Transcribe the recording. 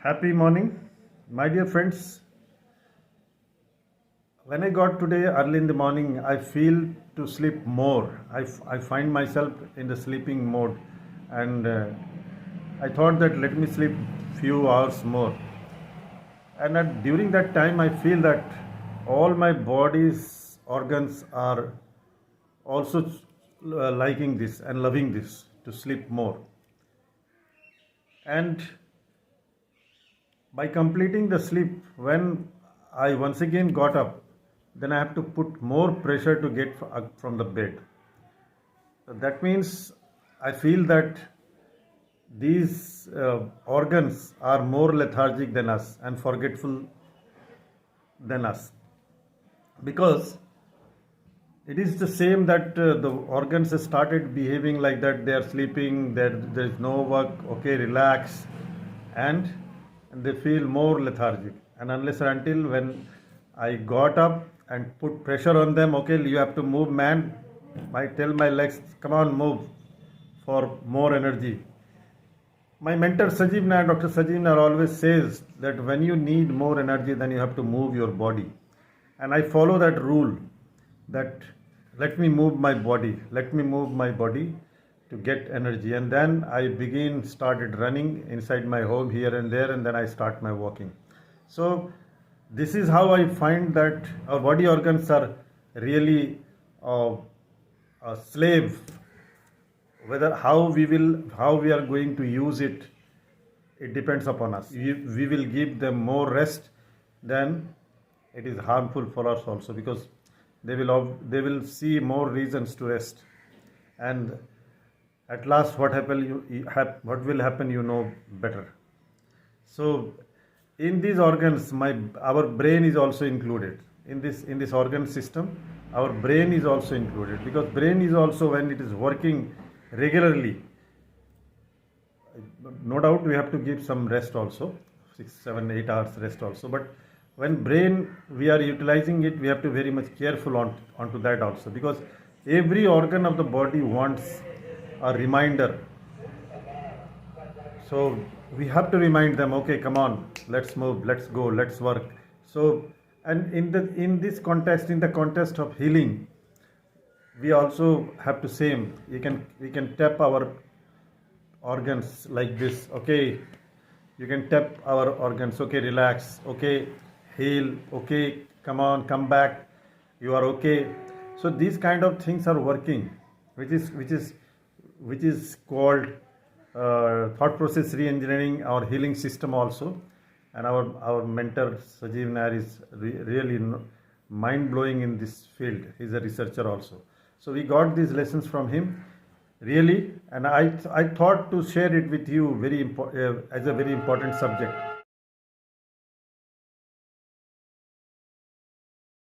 Happy morning, my dear friends. When I got today early in the morning, I feel to sleep more. I find myself in the sleeping mode, and I thought that let me sleep few hours more. And during that time, I feel that all my body's organs are also liking this and loving this to sleep more. And by completing the sleep, when I once again got up, then I have to put more pressure to get up from the bed. So that means I feel that these organs are more lethargic than us and forgetful than us, because it is the same that the organs have started behaving like that. They are sleeping, there is no work, okay, relax, and they feel more lethargic. And unless or until when I got up and put pressure on them, okay, you have to move, man. I tell my legs, come on, move for more energy. My mentor Sajeev Nair, Dr. Sajeev Nair always says that when you need more energy, then you have to move your body. And I follow that rule that let me move my body to get energy. And then I started running inside my home here and there, and then I start my walking. So this is how I find that our body organs are really a slave. Whether how we are going to use it, it depends upon us. We will give them more rest, then it is harmful for us also, because they will see more reasons to rest, and at last what will happen, you know better. So in these organs, our brain is also included in this organ system. Our brain is also included, because brain is also, when it is working regularly, no doubt we have to give some rest also, 6 7 8 hours rest also. But when brain we are utilizing it, we have to very much careful onto that also, because every organ of the body wants a reminder. So we have to remind them, okay, come on, let's move, let's go, let's work. So, and in this context, in the context of healing, we also have to same. We can tap our organs like this. Okay, you can tap our organs. Okay, relax. Okay, heal. Okay, come on, come back. You are okay. So these kind of things are working, which is called thought process re-engineering or healing system also. And our mentor Sajeev Nair is really mind blowing in this field. He's a researcher also. So we got these lessons from him, really, and I thought to share it with you as a very important subject.